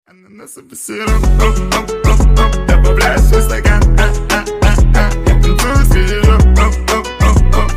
Ананасы посером, добавляю свой стакан, я танцую свежо,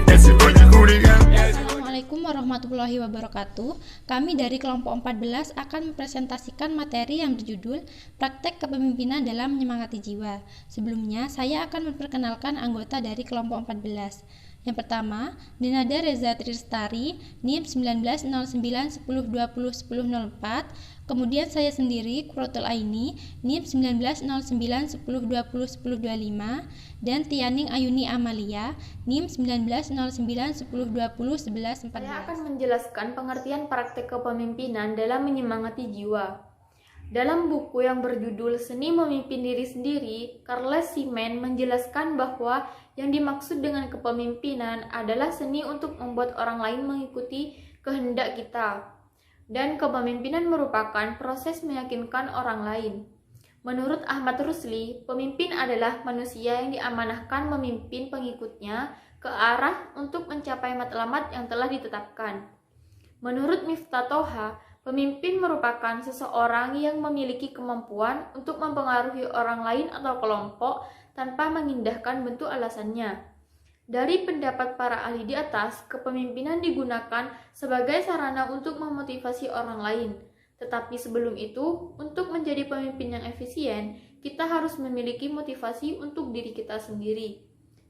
я сегодня хулиган. Assalamualaikum warahmatullahi wabarakatuh. Kami dari kelompok 14 akan mempresentasikan materi yang berjudul Praktek Kepemimpinan dalam Menyemangati Jiwa. Sebelumnya, saya akan memperkenalkan anggota dari kelompok 14. Yang pertama, Dinada Reza Trilestari, NIM 190910201004. Kemudian saya sendiri, Quratul Aini, NIM 190910201025, dan Tianing Ayuni Amalia, NIM 190910201114. Saya akan menjelaskan pengertian praktek kepemimpinan dalam menyemangati jiwa. Dalam buku yang berjudul Seni Memimpin Diri Sendiri, Carles Simen menjelaskan bahwa yang dimaksud dengan kepemimpinan adalah seni untuk membuat orang lain mengikuti kehendak kita. Dan kepemimpinan merupakan proses meyakinkan orang lain. Menurut Ahmad Rusli, pemimpin adalah manusia yang diamanahkan memimpin pengikutnya ke arah untuk mencapai matlamat yang telah ditetapkan. Menurut Miftah Toha, pemimpin merupakan seseorang yang memiliki kemampuan untuk mempengaruhi orang lain atau kelompok tanpa mengindahkan bentuk alasannya. Dari pendapat para ahli di atas, kepemimpinan digunakan sebagai sarana untuk memotivasi orang lain. Tetapi sebelum itu, untuk menjadi pemimpin yang efisien, kita harus memiliki motivasi untuk diri kita sendiri.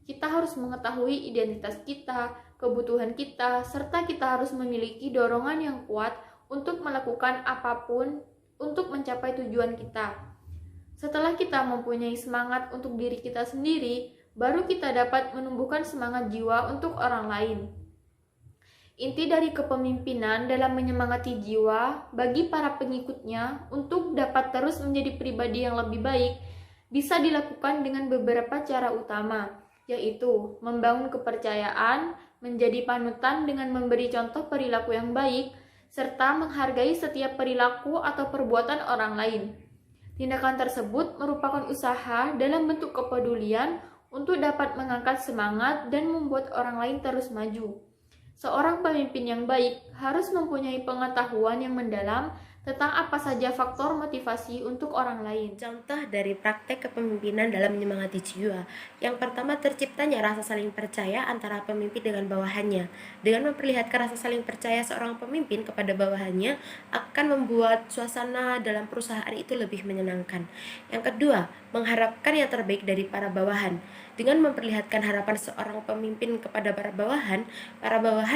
Kita harus mengetahui identitas kita, kebutuhan kita, serta kita harus memiliki dorongan yang kuat untuk melakukan apapun untuk mencapai tujuan kita. Setelah kita mempunyai semangat untuk diri kita sendiri, baru kita dapat menumbuhkan semangat jiwa untuk orang lain. Inti dari kepemimpinan dalam menyemangati jiwa bagi para pengikutnya untuk dapat terus menjadi pribadi yang lebih baik bisa dilakukan dengan beberapa cara utama, yaitu membangun kepercayaan, menjadi panutan dengan memberi contoh perilaku yang baik, serta menghargai setiap perilaku atau perbuatan orang lain. Tindakan tersebut merupakan usaha dalam bentuk kepedulian untuk dapat mengangkat semangat dan membuat orang lain terus maju. Seorang pemimpin yang baik harus mempunyai pengetahuan yang mendalam tentang apa saja faktor motivasi untuk orang lain. Contoh dari praktek kepemimpinan dalam menyemangati jiwa. Yang pertama, terciptanya rasa saling percaya antara pemimpin dengan bawahannya. Dengan memperlihatkan rasa saling percaya seorang pemimpin kepada bawahannya akan membuat suasana dalam perusahaan itu lebih menyenangkan. Yang kedua, mengharapkan yang terbaik dari para bawahan. Dengan memperlihatkan harapan seorang pemimpin kepada para bawahan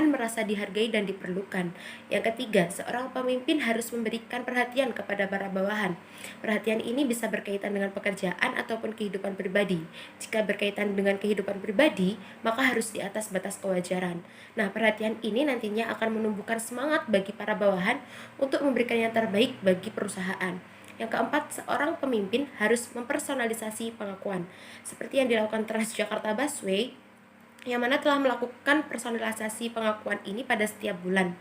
merasa dihargai dan diperlukan. Yang ketiga, seorang pemimpin harus memberikan perhatian kepada para bawahan. Perhatian ini bisa berkaitan dengan pekerjaan ataupun kehidupan pribadi. Jika berkaitan dengan kehidupan pribadi, maka harus di atas batas kewajaran. Nah, perhatian ini nantinya akan menumbuhkan semangat bagi para bawahan untuk memberikan yang terbaik bagi perusahaan. Yang keempat, seorang pemimpin harus mempersonalisasi pengakuan, seperti yang dilakukan Transjakarta Busway, yang mana telah melakukan personalisasi pengakuan ini pada setiap bulan.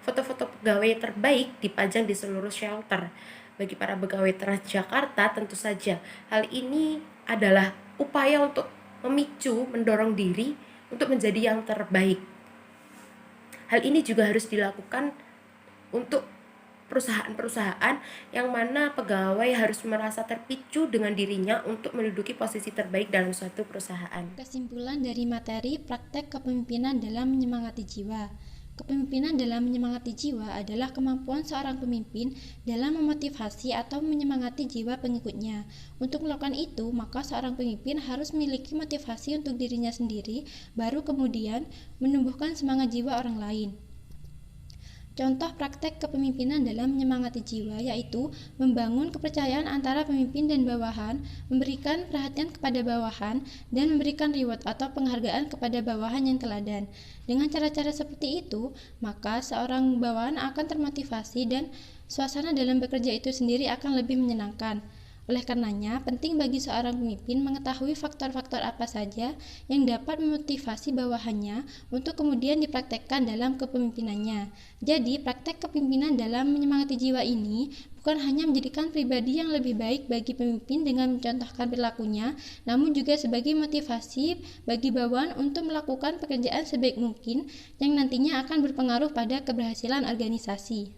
Foto-foto pegawai terbaik dipajang di seluruh shelter. Bagi para pegawai Transjakarta, tentu saja hal ini adalah upaya untuk mendorong diri untuk menjadi yang terbaik. Hal ini juga harus dilakukan untuk perusahaan-perusahaan yang mana pegawai harus merasa terpicu dengan dirinya untuk menduduki posisi terbaik dalam suatu perusahaan. Kesimpulan dari materi praktek kepemimpinan dalam menyemangati jiwa. Kepemimpinan dalam menyemangati jiwa adalah kemampuan seorang pemimpin dalam memotivasi atau menyemangati jiwa pengikutnya. Untuk melakukan itu, maka seorang pemimpin harus memiliki motivasi untuk dirinya sendiri, baru kemudian menumbuhkan semangat jiwa orang lain. Contoh praktek kepemimpinan dalam menyemangati jiwa yaitu membangun kepercayaan antara pemimpin dan bawahan, memberikan perhatian kepada bawahan, dan memberikan reward atau penghargaan kepada bawahan yang teladan. Dengan cara-cara seperti itu, maka seorang bawahan akan termotivasi dan suasana dalam bekerja itu sendiri akan lebih menyenangkan. Oleh karenanya, penting bagi seorang pemimpin mengetahui faktor-faktor apa saja yang dapat memotivasi bawahannya untuk kemudian dipraktekkan dalam kepemimpinannya. Jadi, praktek kepemimpinan dalam menyemangati jiwa ini bukan hanya menjadikan pribadi yang lebih baik bagi pemimpin dengan mencontohkan perilakunya, namun juga sebagai motivasi bagi bawahan untuk melakukan pekerjaan sebaik mungkin yang nantinya akan berpengaruh pada keberhasilan organisasi.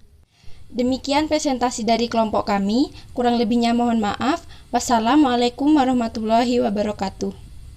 Demikian presentasi dari kelompok kami. Kurang lebihnya mohon maaf. Wassalamualaikum warahmatullahi wabarakatuh.